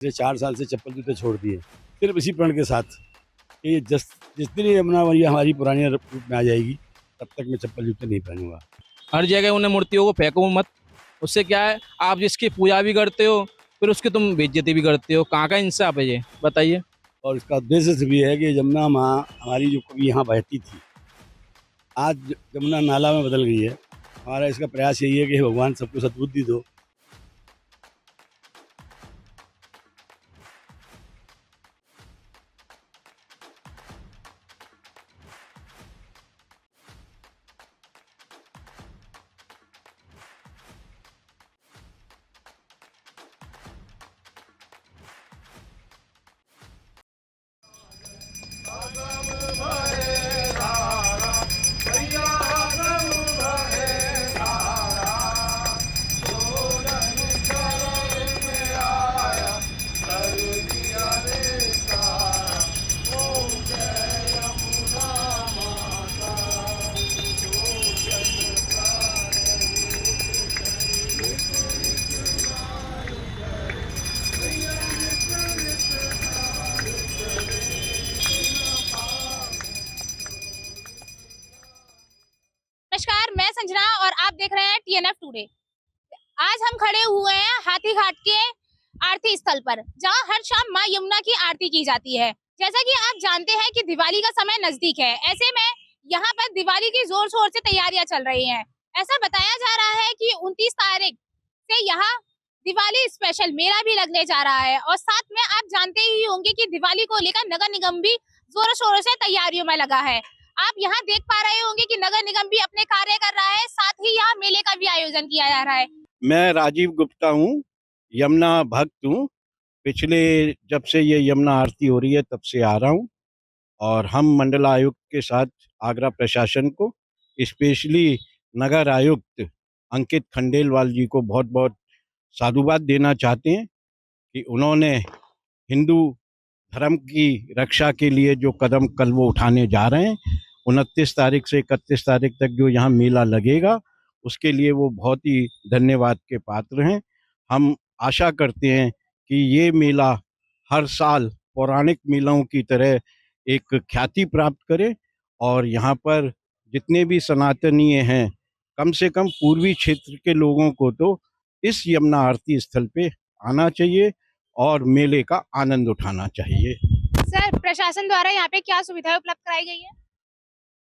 पिछले 4 साल से चप्पल जूते छोड़ दिए, सिर्फ इसी प्रण के साथ कि जिस दिन ये यमुना मैया हमारी पुरानी रूप में आ जाएगी, तब तक मैं चप्पल जूते नहीं पहनूंगा। हर जगह उन्हें मूर्तियों को फेंको मत। उससे क्या है, आप जिसकी पूजा भी करते हो फिर उसकी तुम बेइज्जती भी करते हो। कहाँ का इंसाफ है ये बताइए। और इसका उद्देश्य से भी है कि यमुना माँ हमारी जो कभी यहाँ बहती थी, आज यमुना नाला में बदल गई है। हमारा इसका प्रयास यही है कि हे भगवान सबको सद्बुद्धि दो। नमस्कार, मैं संजना और आप देख रहे हैं TNF टुडे। आज हम खड़े हुए हैं हाथी घाट के आरती स्थल पर, जहां हर शाम मां यमुना की आरती की जाती है। जैसा कि आप जानते हैं कि दिवाली का समय नजदीक है, ऐसे में यहां पर दिवाली की जोर शोर से तैयारियां चल रही हैं। ऐसा बताया जा रहा है कि 29 तारीख से यहाँ दिवाली स्पेशल मेला भी लगने जा रहा है। और साथ में आप जानते ही होंगे कि दिवाली को लेकर नगर निगम भी जोरों शोरों से तैयारियों में लगा है। आप यहाँ देख पा रहे होंगे कि नगर निगम भी अपने कार्य कर रहा है, साथ ही यहाँ मेले का भी आयोजन किया जा रहा है। मैं राजीव गुप्ता हूँ, यमुना भक्त हूँ। पिछले जब से ये यमुना आरती हो रही है तब से आ रहा हूँ, और हम मंडल आयुक्त के साथ आगरा प्रशासन को, स्पेशली नगर आयुक्त अंकित खंडेलवाल जी को बहुत बहुत साधुवाद देना चाहते हैं कि उन्होंने हिंदू धर्म की रक्षा के लिए जो कदम कल वो उठाने जा रहे हैं। 29 तारीख से 31 तारीख तक जो यहाँ मेला लगेगा, उसके लिए वो बहुत ही धन्यवाद के पात्र हैं। हम आशा करते हैं कि ये मेला हर साल पौराणिक मेलों की तरह एक ख्याति प्राप्त करे, और यहाँ पर जितने भी सनातनीय हैं, कम से कम पूर्वी क्षेत्र के लोगों को तो इस यमुना आरती स्थल पे आना चाहिए और मेले का आनंद उठाना चाहिए। सर, प्रशासन द्वारा यहाँ पे क्या सुविधाएं उपलब्ध कराई गई है?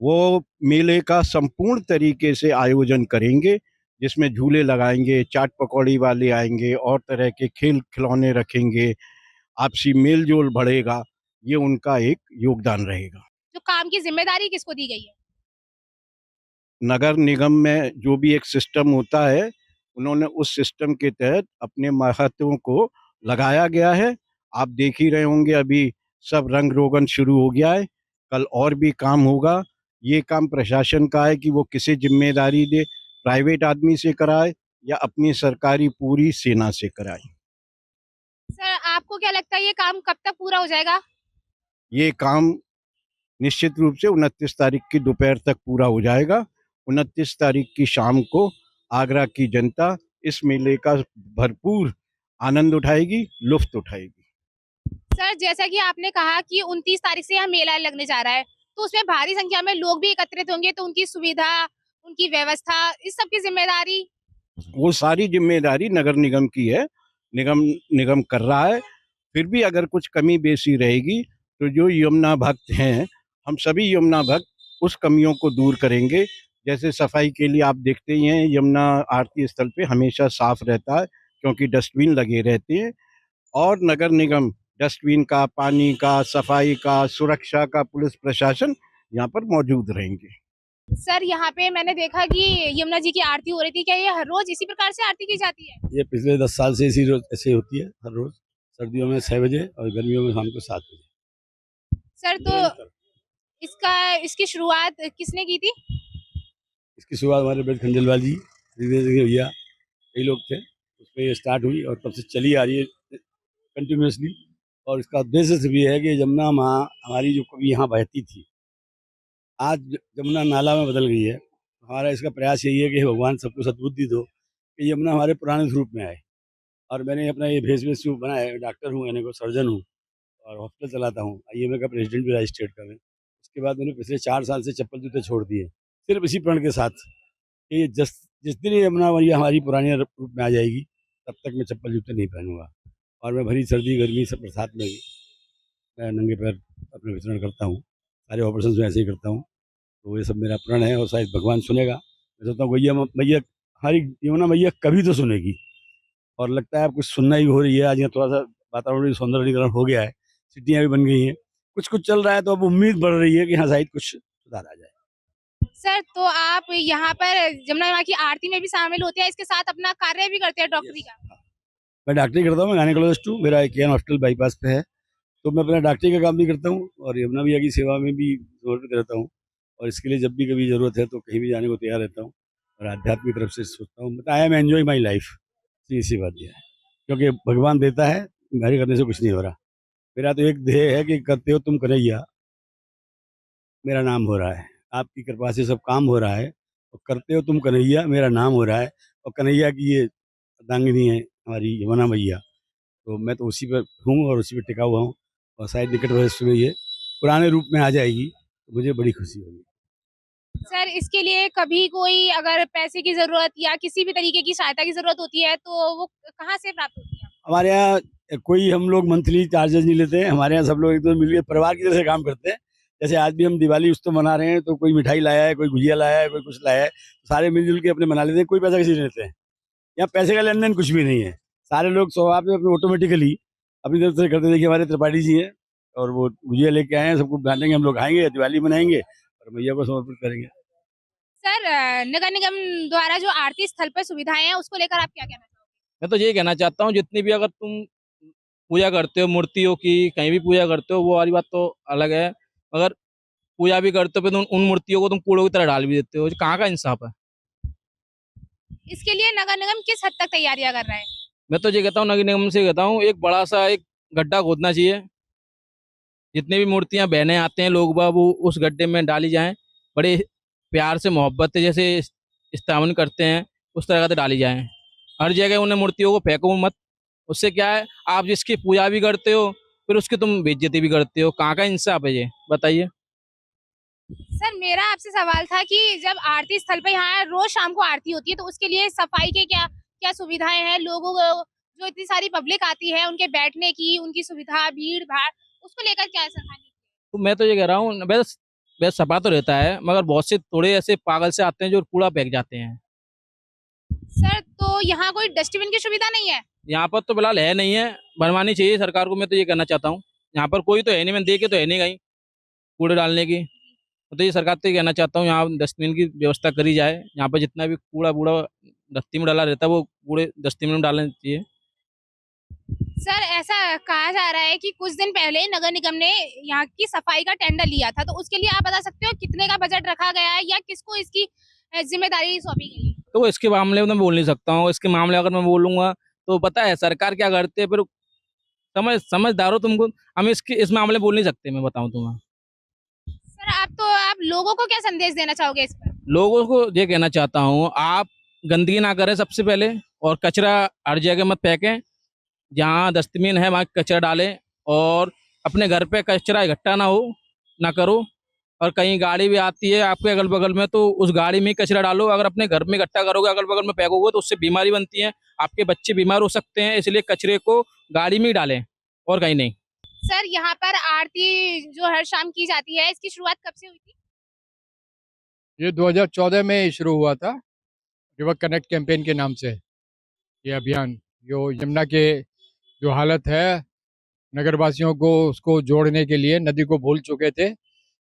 वो मेले का संपूर्ण तरीके से आयोजन करेंगे, जिसमें झूले लगाएंगे, चाट पकौड़ी वाले आएंगे, और तरह के खेल खिलौने रखेंगे, आपसी मेल जोल बढ़ेगा। ये उनका एक योगदान रहेगा। जो काम की जिम्मेदारी किसको दी गई है? नगर निगम में जो भी एक सिस्टम होता है, उन्होंने उस सिस्टम के तहत अपने महत्वों को लगाया गया है। आप देख ही रहे होंगे, अभी सब रंग रोगन शुरू हो गया है, कल और भी काम होगा। ये काम प्रशासन का है कि वो किसे जिम्मेदारी दे, प्राइवेट आदमी से कराए या अपनी सरकारी पूरी सेना से कराए। सर, आपको क्या लगता है ये काम कब तक पूरा हो जाएगा? ये काम निश्चित रूप से 29 तारीख की दोपहर तक पूरा हो जाएगा। 29 तारीख की शाम को आगरा की जनता इस मेले का भरपूर आनंद उठाएगी, लुफ्त उठाएगी। सर, जैसा कि आपने कहा कि 29 तारीख से यहाँ मेला लगने जा रहा है, तो उसमें भारी संख्या में लोग भी एकत्रित होंगे, तो उनकी सुविधा, उनकी व्यवस्था, इस सब की जिम्मेदारी? वो सारी जिम्मेदारी नगर निगम की है, निगम कर रहा है। फिर भी अगर कुछ कमी बेसी रहेगी तो जो यमुना भक्त हैं, हम सभी यमुना भक्त उस कमियों को दूर करेंगे। जैसे सफाई के लिए आप देखते ही हैं, यमुना आरती स्थल पे हमेशा साफ रहता है, क्योंकि डस्टबिन लगे रहते हैं, और नगर निगम डस्टबिन का, पानी का, सफाई का, सुरक्षा का, पुलिस प्रशासन यहाँ पर मौजूद रहेंगे। सर, यहाँ पे मैंने देखा कि यमुना जी की आरती हो रही थी, क्या ये हर रोज इसी प्रकार से आरती की जाती है? ये पिछले 10 साल से इसी रोज ऐसे होती है, हर रोज सर्दियों में 6 बजे और गर्मियों में शाम को 7 बजे। सर, तो इसकी शुरुआत किसने की थी? इसकी शुरुआत हमारे ब्रज खंडेलवाल जी, त्रिवेदी सिंह भैया, कई लोग थे, उसमें ये स्टार्ट हुई और तब से चली आ रही है कंटिन्यूसली। और इसका उद्देश्य से भी है कि यमुना माँ हमारी जो कभी यहाँ बहती थी, आज यमुना नाला में बदल गई है। हमारा इसका प्रयास यही है कि हे भगवान सबको सद्बुद्धि दो कि यमुना हमारे पुराने स्वरूप में आए। और मैंने अपना ये भेष बनाया है, डॉक्टर हूँ, यानी को सर्जन हूँ और हॉस्पिटल चलाता हूँ, आईएमए का प्रेसिडेंट भी रहा स्टेट का मैं। उसके बाद मैंने पिछले 4 साल से चप्पल जूते छोड़ दिए, सिर्फ इसी प्रण के साथ कि जिस दिन ये यमुना मैया हमारी पुरानी रूप में आ जाएगी, तब तक मैं चप्पल जूते नहीं पहनूंगा। और मैं भरी सर्दी गर्मी सब बरसात में भी मैं नंगे पैर अपने विचरण करता हूँ, सारे ऑपरेशन में ऐसे ही करता हूँ। तो ये सब मेरा प्रण है और शायद भगवान सुनेगा। मैं सोचता हूँ मैया मैया हमारी यमुना मैया कभी तो सुनेगी। और लगता है अब कुछ सुनना ही हो रही है। आज यहाँ थोड़ा सा वातावरण सौंदर्यीकरण हो गया है, सिटियाँ भी बन गई हैं, कुछ कुछ चल रहा है, तो अब उम्मीद बढ़ रही है कि हाँ शायद कुछ सुधार आ जाए। सर तो आप यहाँ पर जमुना माँ की आरती में भी शामिल होते हैं, इसके साथ अपना कार्य भी करते हैं डॉक्टरी का। मैं डॉक्टरी करता हूँ, मैं गायनेकोलॉजिस्ट हूँ, मेरा एक हॉस्पिटल बाईपास पे है, तो मैं अपना डॉक्टरी का काम भी करता हूँ और यमुना मैया की सेवा में भी समर्पित रहता हूँ। और इसके लिए जब भी कभी ज़रूरत है तो कहीं भी जाने को तैयार रहता हूँ और आध्यात्म की तरफ से सोचता हूँ, but I am enjoy my life. इसी बात यह है, क्योंकि भगवान देता है, मेरे करने से कुछ नहीं हो रहा। मेरा तो एक ध्येय है कि करते हो तुम कन्हैया, मेरा नाम हो रहा है, आपकी कृपा से सब काम हो रहा है। और करते हो तुम कन्हैया, मेरा नाम हो रहा है। और कन्हैया की ये अर्धांगिनी है हमारी यमुना मैया, तो मैं तो उसी पर हूँ और उसी पर टिका हुआ हूँ। और शायद निकट भविष्य में ये पुराने रूप में आ जाएगी तो मुझे बड़ी खुशी होगी। सर इसके लिए कभी कोई अगर पैसे की जरूरत या किसी भी तरीके की सहायता की जरूरत होती है तो वो कहाँ से प्राप्त होती है? हमारे यहाँ कोई हम लोग मंथली चार्जेस नहीं लेते हैं। हमारे यहाँ सब लोग एक दूसरे मिलकर परिवार की तरह से काम करते हैं। जैसे आज भी हम दिवाली उत्सव मना रहे हैं, तो कोई मिठाई लाया है, कोई गुजिया लाया है, कोई कुछ लाया है, तो सारे मिलजुल के अपने मना लेते हैं, कोई पैसा किसी से नहीं लेते हैं। यहाँ पैसे का लेन देन कुछ भी नहीं है। सारे लोग स्वभाव में अपने ऑटोमेटिकली अपनी तरफ से करते। देखिए हमारे त्रिपाठी जी हैं और वो गुजिया लेके आए हैं, सबको बांटेंगे, हम लोग खाएंगे, दिवाली मनाएंगे और मैया को समर्पित करेंगे। सर नगर निगम द्वारा जो आरती स्थल पर सुविधाएं हैं उसको लेकर आप क्या कहना चाहोगे? मैं तो यही कहना चाहता हूँ, जितनी भी अगर तुम पूजा करते हो मूर्तियों की, कहीं भी पूजा करते हो, वो वाली बात तो अलग है। अगर पूजा भी करते हो फिर उन मूर्तियों को तुम कूड़ों की तरह डाल भी देते हो, कहाँ का इंसाफ है? इसके लिए नगर निगम किस हद तक तैयारियां कर रहा है? मैं तो ये कहता हूँ, नगर निगम से कहता हूँ, एक बड़ा सा एक गड्ढा खोदना चाहिए, जितनी भी मूर्तियां बहने आते हैं लोग बाग वो उस गड्ढे में डाली जाएं, बड़े प्यार से मोहब्बत से जैसे स्थापन करते हैं उस तरह से डाली जाएं। हर जगह उन्हें मूर्तियों को फेंको मत। उससे क्या है, आप जिसकी पूजा भी करते हो फिर उसकी तुम बेइज्जती भी करते हो, कहाँ का इंसाफ है ये बताइए? सर मेरा आपसे सवाल था कि जब आरती स्थल पर यहाँ रोज शाम को आरती होती है तो उसके लिए सफाई के क्या क्या सुविधाएं हैं? लोगों को जो इतनी सारी पब्लिक आती है उनके बैठने की उनकी सुविधा भीड़ भाड़ उसको लेकर क्या सरकार ने? तो मैं तो ये कह रहा हूँ, बस बस सफा तो रहता है, मगर बहुत से थोड़े ऐसे पागल से आते हैं जो कूड़ा फेंक जाते हैं। सर तो यहाँ कोई डस्टबिन की सुविधा नहीं है? यहाँ पर तो फिलहाल है नहीं है, बनवानी चाहिए सरकार को, मैं तो ये कहना चाहता हूँ। यहाँ पर कोई तो है नहीं, मैंने देखे तो है नहीं कहीं कूड़े डालने की। तो ये सरकार से कहना चाहता हूँ, यहाँ डस्टबिन की व्यवस्था करी जाए। यहाँ पर जितना भी कूड़ा बूढ़ा दस्ती में डाला रहता है वो कूड़े डस्टबिन में डालना चाहिए। सर ऐसा कहा जा रहा है कि कुछ दिन पहले नगर निगम ने यहाँ की सफाई का टेंडर लिया था, तो उसके लिए आप बता सकते हो कितने का बजट रखा गया है या किसको इसकी जिम्मेदारी सौंपी गई है? तो इसके मामले में मैं बोल नहीं सकता हूँ। इसके मामले अगर मैं बोलूंगा तो पता है सरकार क्या करती है, फिर समझदार हो तुमको। हम इस मामले में बोल नहीं सकते, मैं बताऊँ तुम्हें। सर आप लोगों को क्या संदेश देना चाहोगे इस पर? लोगों को ये कहना चाहता हूँ, आप गंदगी ना करें सबसे पहले, और कचरा हर जगह मत फेंकें। जहाँ डस्टबिन है वहाँ कचरा डालें, और अपने घर पे कचरा इकट्ठा ना करो। और कहीं गाड़ी भी आती है आपके अगल बगल में तो उस गाड़ी में ही कचरा डालो। अगर अपने घर में इकट्ठा करोगे अगल बगल में फेंकोगे तो उससे बीमारी बनती है, आपके बच्चे बीमार हो सकते हैं। इसलिए कचरे को गाड़ी में ही डालें और कहीं नहीं। सर यहाँ पर आरती जो हर शाम की जाती है इसकी शुरुआत कब से हुई थी? ये 2014 में शुरू हुआ था, रिवर कनेक्ट कैंपेन के नाम से ये अभियान। जो यमुना के जो हालत है, नगरवासियों को उसको जोड़ने के लिए, नदी को भूल चुके थे,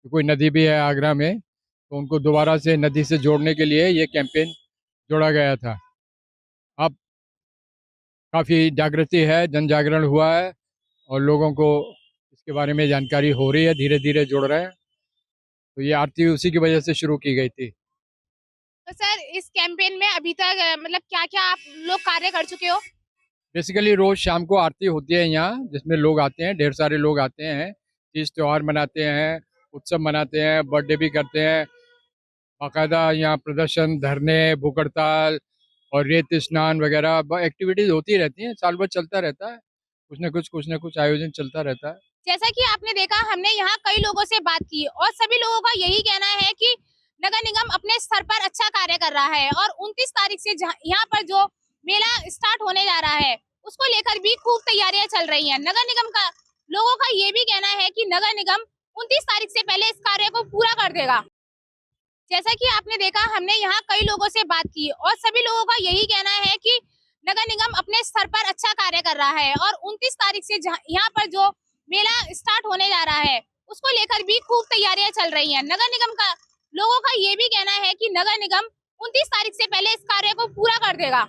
तो कोई नदी भी है आगरा में, तो उनको दोबारा से नदी से जोड़ने के लिए ये कैंपेन जोड़ा गया था। अब काफ़ी जागृति है, जन जागरण हुआ है और लोगों को इसके बारे में जानकारी हो रही है, धीरे धीरे जुड़ रहे हैं। तो ये आरती उसी की वजह से शुरू की गई थी। तो सर इस कैंपेन में अभी तक मतलब क्या क्या आप लोग कार्य कर चुके हो? बेसिकली रोज शाम को आरती होती है यहाँ, जिसमें लोग आते हैं, ढेर सारे लोग आते हैं, तीज त्योहार मनाते हैं, उत्सव मनाते हैं, बर्थडे भी करते हैं। बाकायदा यहाँ प्रदर्शन, धरने, भूख हड़ताल और रेत स्नान वगैरह एक्टिविटीज होती रहती हैं, साल भर चलता रहता है, कुछ न कुछ आयोजन चलता रहता है। जैसा कि आपने देखा, हमने यहाँ कई लोगों से बात की और सभी लोगों का यही कहना है कि नगर निगम अपने स्तर पर अच्छा कार्य कर रहा है और 29 तारीख से यहाँ पर जो मेला स्टार्ट होने जा रहा है उसको लेकर भी खूब तैयारियां चल रही हैं। नगर निगम का लोगों का ये भी कहना है कि नगर निगम 29 तारीख से पहले इस कार्य को पूरा कर देगा। जैसा कि आपने देखा, हमने यहाँ कई लोगों से बात की और सभी लोगों का यही कहना है कि नगर निगम अपने स्तर पर अच्छा कार्य कर रहा है और 29 तारीख से यहाँ पर जो मेला स्टार्ट होने जा रहा है उसको लेकर भी खूब तैयारियां चल रही हैं। नगर निगम का लोगों का ये भी कहना है कि नगर निगम 29 तारीख से पहले इस कार्य को पूरा कर देगा।